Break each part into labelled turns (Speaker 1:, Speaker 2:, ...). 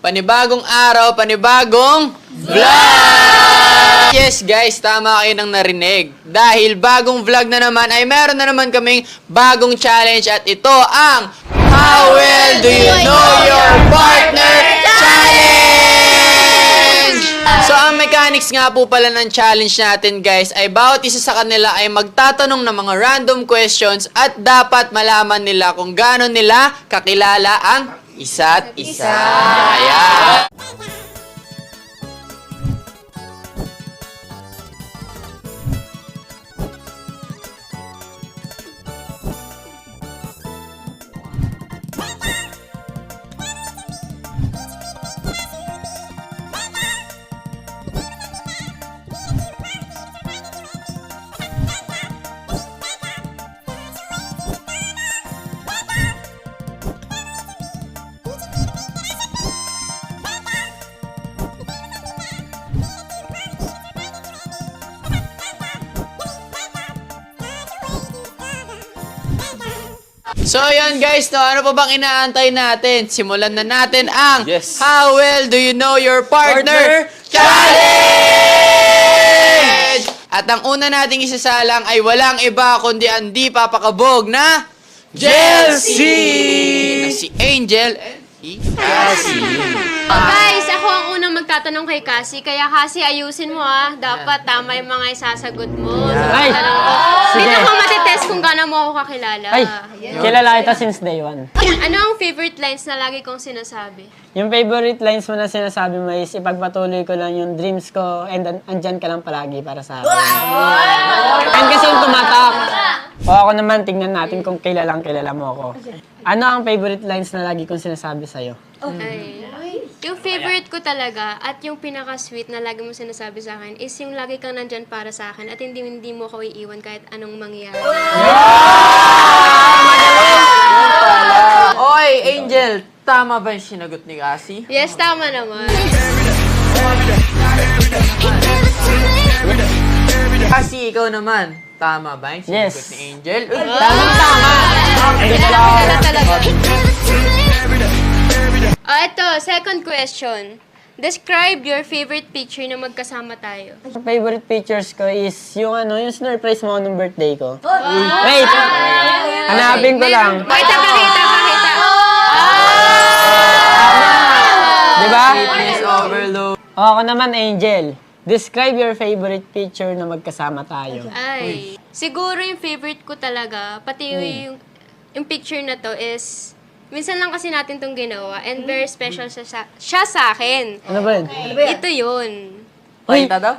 Speaker 1: Panibagong araw, panibagong vlog! Yes guys, tama kayo nang narinig. Dahil bagong vlog na naman ay meron na naman kaming bagong challenge at ito ang How Well Do You Know Your Partner Challenge! So ang mechanics nga po pala ng challenge natin guys ay bawat isa sa kanila ay magtatanong ng mga random questions at dapat malaman nila kung gaano nila kakilala ang isa't isa. Ayan. So yun guys, no, ano pa bang inaantay natin? Simulan na natin ang How Well Do You Know Your Partner Challenge! At ang una nating isasalang ay walang iba kundi ang di papakabog na Jelsie! Na si Angel and si Cassie.
Speaker 2: Guys, ako ang unang magtatanong kay Cassie, kaya Cassie ayusin mo dapat tama yung mga isasagot mo.
Speaker 3: Ay!
Speaker 2: Dito ko matitest kung gaano mo ako kakilala.
Speaker 3: Ay, kilala kita since day one.
Speaker 2: Ano ang favorite lines na lagi kong sinasabi?
Speaker 3: Yung favorite lines mo na sinasabi mo is ipagpatuloy ko lang yung dreams ko and andyan ka lang palagi para sa akin. And kasi yung tumatak. O ako naman, tingnan natin kung kilala mo ako. Ano ang favorite lines na lagi kong sinasabi sa'yo?
Speaker 2: Ay, yung favorite ko talaga at yung pinaka-sweet na lagi mo sinasabi sa akin is yung lagi kang nandyan para sa akin at hindi mo ako iiwan kahit anong mangyari.
Speaker 1: Oy, Angel, tama ba yung sinagot ni Cassie?
Speaker 2: Yes, tama naman.
Speaker 1: Cassie, ikaw naman. Tama ba yung sinagot ni Angel?
Speaker 3: Tama!
Speaker 2: Talaga. Ito, second question. Describe your favorite picture na magkasama tayo.
Speaker 3: Ang favorite pictures ko is yung yung surprise mo nung birthday ko. Wait! Hanapin ko lang.
Speaker 2: Pakita.
Speaker 3: Diba?
Speaker 1: Fitness overload.
Speaker 3: O ako naman, Angel. Describe your favorite picture na magkasama tayo.
Speaker 2: Ay, siguro yung favorite ko talaga, pati yung picture na to is, minsan lang kasi natin tong ginawa and very special siya sa akin.
Speaker 3: Ano ba yun?
Speaker 2: Ito yun.
Speaker 1: Pakita daw?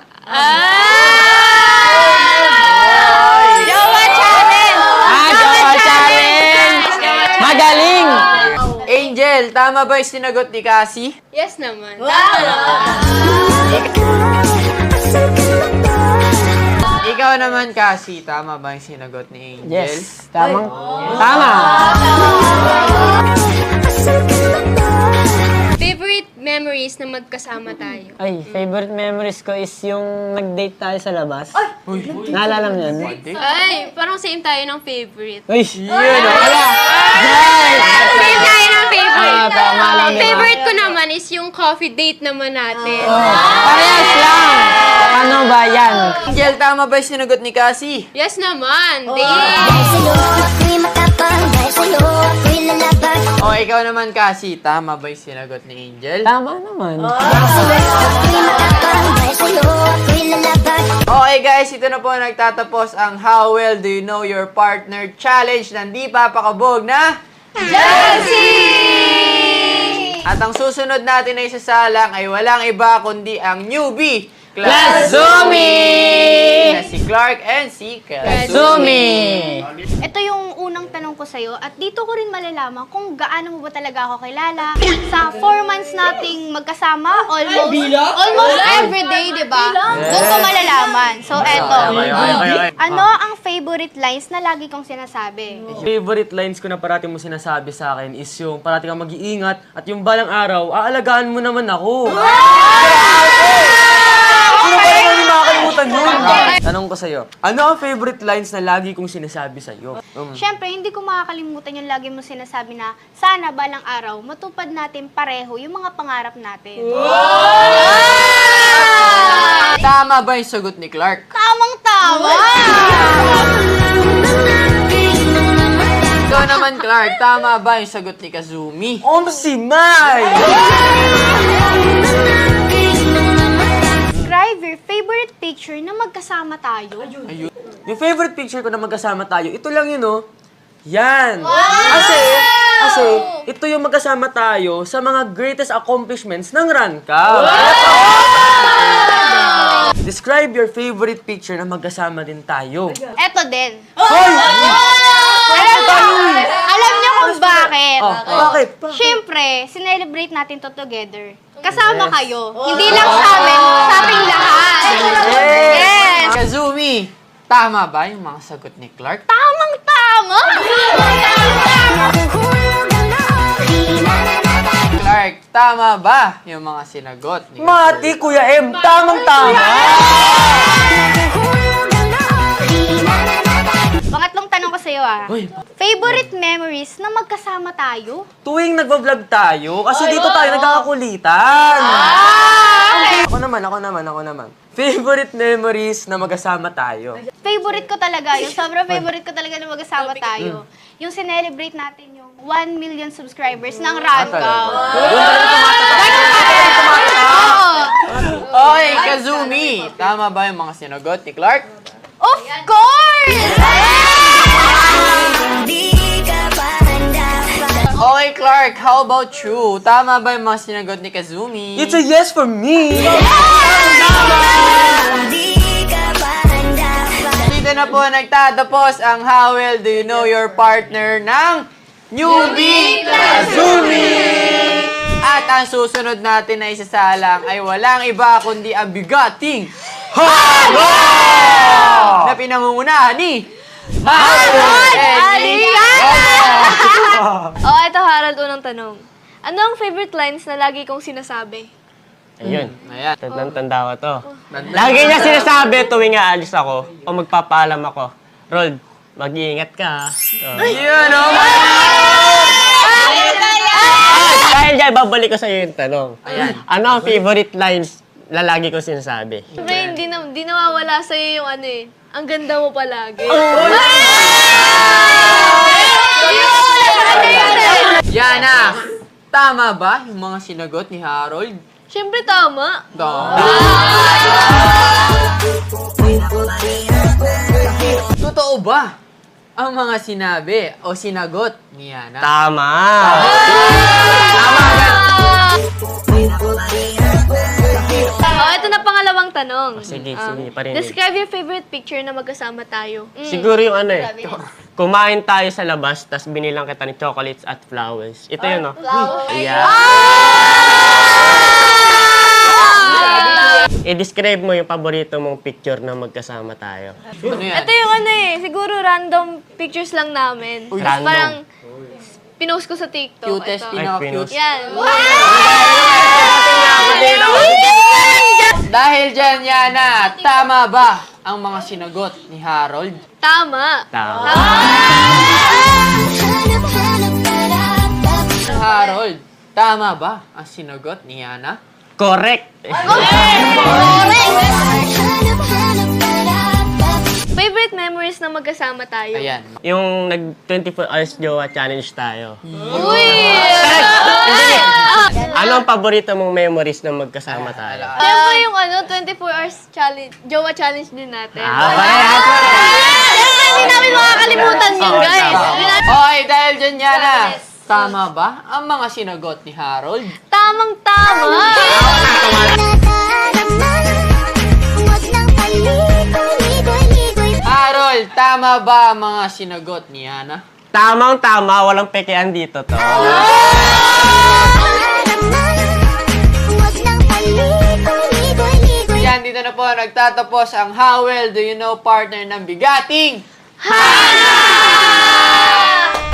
Speaker 2: Jowa Challenge!
Speaker 3: Jowa Challenge! Magaling!
Speaker 1: Angel, tama ba yung sinagot ni Cassie?
Speaker 2: Yes naman. Tama naman.
Speaker 1: Ikaw naman, Cassie, tama ba yung sinagot ni Angel?
Speaker 3: Yes, tama. Tama!
Speaker 2: Favorite memories na magkasama tayo?
Speaker 3: Ay, favorite memories ko is yung nag-date tayo sa labas. Naalala mo yun?
Speaker 2: Ay, parang same tayo ng favorite.
Speaker 3: Uy!
Speaker 1: Yun,
Speaker 2: Same tayo ng favorite.
Speaker 3: Tama lang yun.
Speaker 2: Favorite ko naman is yung coffee date naman natin.
Speaker 3: Parehas lang! Ano ba yan?
Speaker 1: Angel, tama ba yung sinagot ni Cassie?
Speaker 2: Yes naman.
Speaker 1: O, ikaw naman, Cassie, tama ba yung sinagot ni Angel?
Speaker 3: Tama naman.
Speaker 1: Okay guys, ito na po nagtatapos ang How Well Do You Know Your Partner Challenge ng di papakabog na Jelsie! At ang susunod natin na isasalang ay walang iba kundi ang newbie
Speaker 3: Classumi!
Speaker 1: na si Clark and si
Speaker 3: Classumi!
Speaker 4: Ito yung unang tanong ko sa'yo at dito ko rin malalaman kung gaano mo ba talaga ako kilala. Sa 4 months nating magkasama, almost everyday, di ba? Doon ko malalaman. So, eto. Ano ang favorite lines na lagi kong sinasabi?
Speaker 5: Favorite lines ko na parati mo sinasabi sa akin is yung parati kang mag-iingat at yung balang araw, aalagaan mo naman ako. Sino ba naman yung mga nakakalimutan yun. Tanong ko sa'yo, ano ang favorite lines na lagi kong sinasabi sa'yo?
Speaker 4: Siyempre, hindi ko makakalimutan yung lagi mo sinasabi na sana balang araw matupad natin pareho yung mga pangarap natin.
Speaker 1: Tama ba yung sagot ni Clark?
Speaker 4: Tamang-tama!
Speaker 1: Ikaw naman, Clark, tama ba yung sagot ni Kazumi?
Speaker 5: Si Mai!
Speaker 4: Describe your favorite picture na magkasama tayo.
Speaker 1: Ayun.
Speaker 5: Yung favorite picture ko na magkasama tayo, ito lang yun, oh. Yan. Kasi, ito yung magkasama tayo sa mga greatest accomplishments ng Ranka. Describe your favorite picture na magkasama din tayo.
Speaker 4: Eto din.
Speaker 5: Hoy!
Speaker 4: Alam niyo kung bakit?
Speaker 5: Bakit?
Speaker 4: Siyempre, sinelebrate natin to together. Kasama kayo. Hindi lang sa amin, sa ating lahat. Yes!
Speaker 1: Kazumi, tama ba yung mga sagot ni Clark?
Speaker 4: Tamang-tama!
Speaker 1: Clark, tama ba yung mga sinagot ni
Speaker 5: Mati, Kuya M, tamang-tama!
Speaker 4: Pangatlong tanong ko sa'yo
Speaker 5: Uy.
Speaker 4: Favorite memories na magkasama tayo?
Speaker 5: Tuwing nagbablog tayo, kasi dito tayo nagkakakulitan.
Speaker 4: Okay.
Speaker 5: Ako naman. Favorite memories na magkasama tayo.
Speaker 4: Favorite ko talaga yun. Sobrang favorite ko talaga na magkasama tayo. Yung sinelebrate natin yung 1 million subscribers ng Ranka.
Speaker 1: Okay, Kazumi, tama ba yung mga sinagot ni Clark?
Speaker 4: Of course!
Speaker 1: Okay, Clark, how about you? Tama ba yung mga sinagot ni Kazumi?
Speaker 5: It's a yes for me!
Speaker 1: Dito na po nagtatapos ang How Well Do You Know Your Partner ng Newbie Kazumi! At ang susunod natin na isasalang ay walang iba kundi ang bigating na pinangungunahan ni Harold
Speaker 2: Oh, ito Harold, unang tanong. Ano ang favorite lines na lagi kong sinasabi?
Speaker 3: Ayun.
Speaker 1: Ayan.
Speaker 3: Tandang-tanda ko to. Lagi niya sinasabi tuwing aalis ako o magpapaalam ako. Rold, mag-iingat ka.
Speaker 1: Yun, oh!
Speaker 3: Dahil dyan, babalik ko sa'yo yung tanong.
Speaker 1: Ayan.
Speaker 3: Ano ang favorite lines na lagi ko sinasabi?
Speaker 2: Siyempre, hindi nawawala sa'yo yung ano eh. Ang ganda mo palagi.
Speaker 1: Yana, tama ba yung mga sinagot ni Harold?
Speaker 2: Siyempre, tama.
Speaker 1: Totoo ba ang mga sinabi o sinagot ni Yana?
Speaker 3: Tama!
Speaker 2: Oh, ito na pangalawang tanong.
Speaker 3: Sige, parinig.
Speaker 2: Describe your favorite picture na magkasama tayo.
Speaker 3: Siguro yung ano eh. Kumain tayo sa labas, tas binilang kita ng chocolates at flowers. Ito yun, no? Yeah. I-describe mo yung paborito mong picture na magkasama tayo.
Speaker 1: Ano yan?
Speaker 2: Ito yung ano eh, siguro random pictures lang namin.
Speaker 1: Uy,
Speaker 2: Tapos
Speaker 3: random.
Speaker 2: parang pinost ko sa TikTok.
Speaker 1: Cutest,
Speaker 2: Ito.
Speaker 1: pinaka-cute.
Speaker 2: Yan.
Speaker 1: Dahil dyan, Yana, tama ba ang mga sinagot ni Harold?
Speaker 2: Tama.
Speaker 3: Tama.
Speaker 1: Harold, tama ba ang sinagot ni Yana?
Speaker 3: Correct!
Speaker 2: Favorite memories na magkasama tayo?
Speaker 1: Ayan.
Speaker 3: Yung nag-24 hours jowa challenge tayo.
Speaker 2: Uy!
Speaker 3: Ano ang paborito mong memories na magkasama tayo?
Speaker 2: Siyempre yung ano, 24 hours challenge, jowa challenge din natin.
Speaker 3: Parehas!
Speaker 2: Siyempre, hindi namin makakalimutan yun, guys. Hindi natin-
Speaker 1: Okay, dahil dyan, Yana, tama ba ang mga sinagot ni Harold?
Speaker 2: Tamang-tama.
Speaker 1: Harold, tama ba ang mga sinagot ni Yana?
Speaker 3: Tamang-tama, walang pekean dito to.
Speaker 1: Yan, dito na po nagtatapos ang How Well Do You Know Partner ng Bigating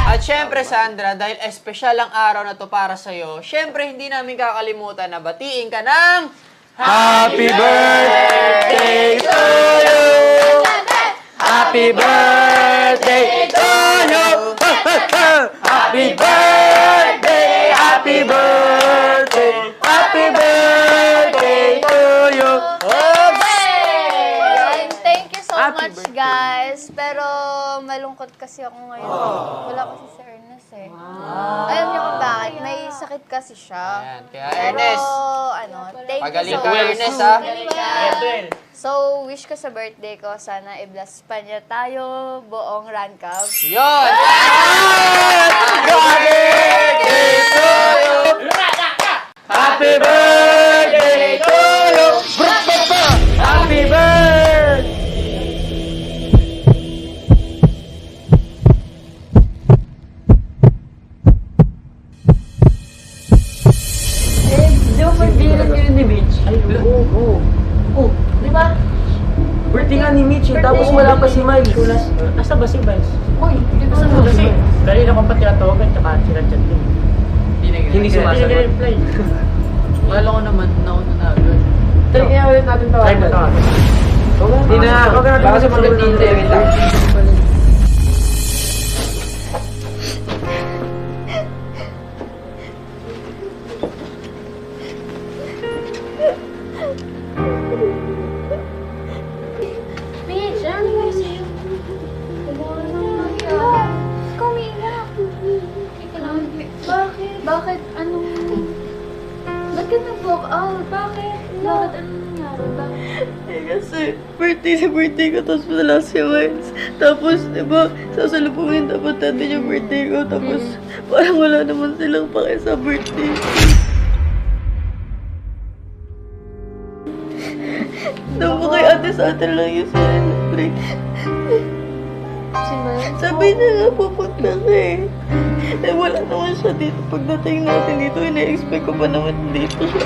Speaker 1: At syempre, Sandra, dahil espesyal ang araw na to para sa'yo, syempre hindi namin kakalimutan na batiin ka ng
Speaker 5: Happy birthday to you! Happy birthday to you! Happy birthday! Happy birthday! Happy birthday to you!
Speaker 4: Ayun, thank you so
Speaker 5: Happy
Speaker 4: much,
Speaker 5: birthday.
Speaker 4: guys. Pero malungkot kasi ako ngayon. Wala kasi si Ernest eh. Alam niyo kung bakit? May sakit kasi siya.
Speaker 1: Ayan, kaya
Speaker 4: Pero,
Speaker 1: Ernest,
Speaker 4: thank
Speaker 1: pagaling
Speaker 4: you
Speaker 1: ka
Speaker 4: so much.
Speaker 1: Ernest ha.
Speaker 4: So, wish ko sa birthday ko, sana i-bless pa niya tayo buong run club.
Speaker 1: Yun!
Speaker 5: Happy birthday to you! Happy birthday!
Speaker 3: Di ba birthday lang yun ni Mitch? Ay, oo. Oh, di ba?
Speaker 5: Birthday nga ni Mitch, tapos wala pa si Miles.
Speaker 3: Asa ba si Miles? Uy, dito sa ba si Dali na kong pati natawagan, tsaka sinadyan din.
Speaker 5: Hindi sumasagot.
Speaker 3: Reply.
Speaker 1: Wala ko naman, nauna na agad.
Speaker 3: Try kaya ulit natin tawagan. Try mo tawagan.
Speaker 5: Hindi na, baka sa mga dito, wait lang.
Speaker 2: Mitch, ano nangyari sa'yo?
Speaker 4: Ikaw umiiyak.
Speaker 2: Ikaw lang. Bakit? Bakit? Anong... Ba't ka nag-walk out? Bakit? Bakit? Anong nangyari? Bakit?
Speaker 6: Kasi birthday ko, tapos wala si Miles. Tapos, di ba, sasalubungin dapat natin yung birthday ko. Tapos, parang wala naman silang pake sa birthday. Naman kay ate sa atin lang yung celebrate.
Speaker 2: Si Miles?
Speaker 6: Sabi niya nga pupunta ka eh. Eh, wala naman siya dito. Pagdating natin dito, ina-expect ko pa naman dito siya.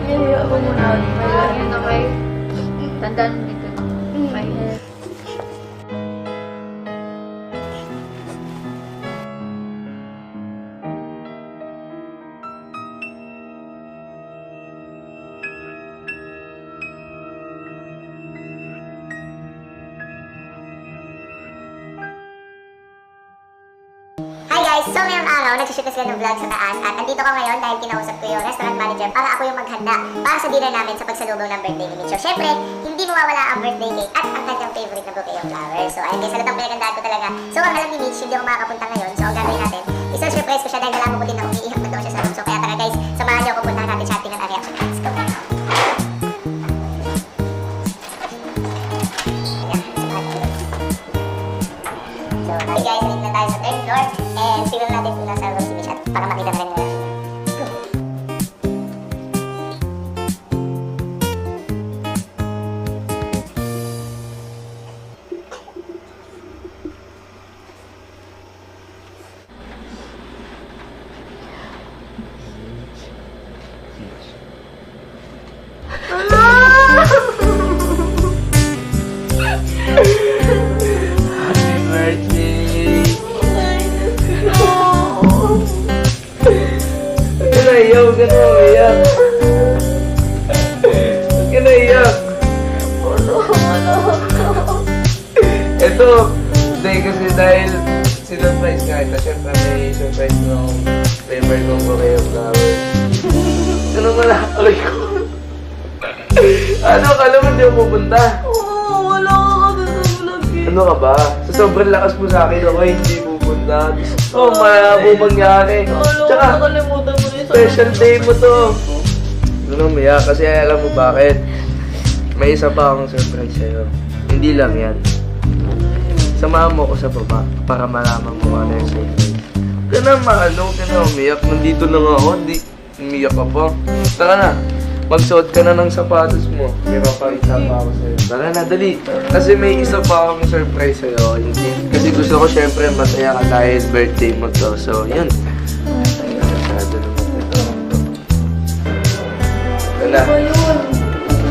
Speaker 2: Yaya ako muna. Yun, okay. Tandaan mo dito. Okay.
Speaker 7: Hi guys! So ngayong araw, nag-shoot na sila ng vlog sa taas at andito ko ngayon dahil kinausap ko yung restaurant manager para ako yung maghanda para sa dinner namin sa pagsalubong ng birthday ni Mitch. So syempre, hindi mawawala ang birthday cake at ang kanyang favorite na bouquet of flowers. So ayun guys, halatang pinagandaan ko talaga. So ang alam ni Mitch, hindi ako makakapunta ngayon. So ang gagawin natin, isa-surprise ko siya dahil nalaman ko din na umiiyak na daw siya sa room. So kaya tara guys, samahan niyo ako, puntahan natin siya at tingnan ang reaction niya. Let's go! Ayan, samahan niyo. So hi guys, nandito na tayo sa third floor. And tingnan natin kung nasa room si Mitch at para makita na rin yung reaction niya.
Speaker 5: Happy birthday! Huwag ka naiyak, huwag ka na umiyak. Huwag ka naiyak. Ito, hindi kasi dahil sinurprise nga ito, syempre may surprise ko ng flavor kong bouquet of flowers. Ano wala tuloy ko? Ano, kala mo hindi ako pupunta?
Speaker 6: Oo, wala ka kasi sa vlog eh.
Speaker 5: Ano ka ba? Sa sobrang lakas mo sa akin, ako hindi pupunta. Oh, malabo mangyari.
Speaker 6: Wala ko
Speaker 5: Tsaka,
Speaker 6: nakalimutan mo na yung
Speaker 5: special day mo to. Ano umiyak? Kasi alam mo bakit? May isa pa akong surprise sa'yo. Hindi lang yan. Samahan mo ako sa baba para malaman mo ano yung surprise. Huwag ka na maano, huwag ka na umiyak. Nandito lang ako, hindi umiyak ka pa. Tara na, magsuot ka na ng sapatos mo. May mapakita pa ako sa'yo. Tara na, dali. Kasi may isa pa akong surprise sa'yo. Hindi. Kasi gusto ko syempre masaya ka dahil birthday mo to. So, yun. Masyado naman ito. Ito na.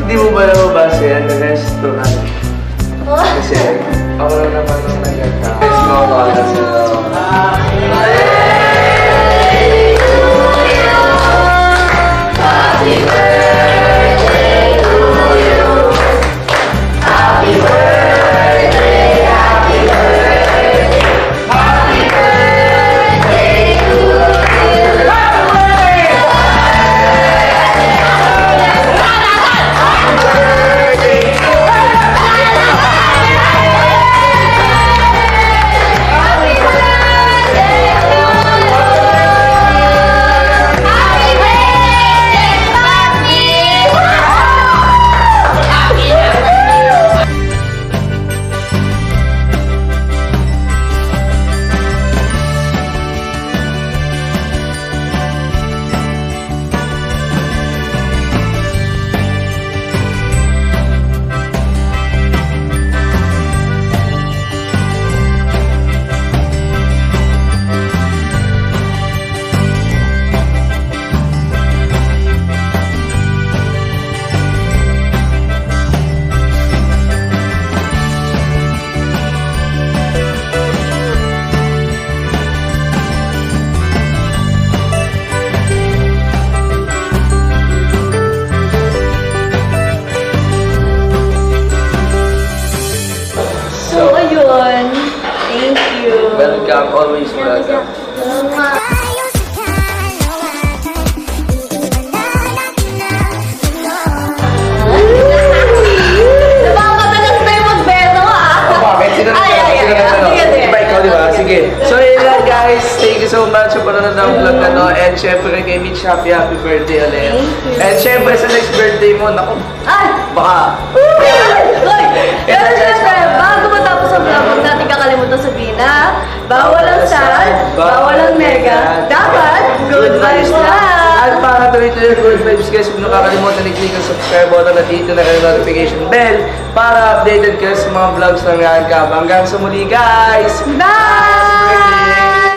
Speaker 5: Hindi mo ba nababasa yan? The restaurant. Kasi Ako lang naman ang naganda. Let's go, para sa...
Speaker 6: So, ayun. Thank you.
Speaker 5: Welcome, always welcome.
Speaker 6: Napakatagas na yung magbeto, ah.
Speaker 5: Bakit? Sino na
Speaker 6: Sige.
Speaker 5: Iba ikaw, di ba? Sige. So, yun lang guys. Thank you so much sa panonood ng vlog na to. And syempre kay Mitch, happy birthday ulit. And syempre sa next birthday mo, naku,
Speaker 6: Ay!
Speaker 5: baka.
Speaker 6: Pero syempre, bago matapos ang vlog, huwag natin kakalimutan sabihin na bawal ang sad, bawal ang nega, dapat good vibes lang!
Speaker 5: At para tuloy-tuloy yung good vibes guys, huwag nakakalimutan i-click ang subscribe button at dito na kayo notification bell para updated kayo sa mga vlogs ng Yan Cab. Hanggang sa muli guys!
Speaker 6: Bye!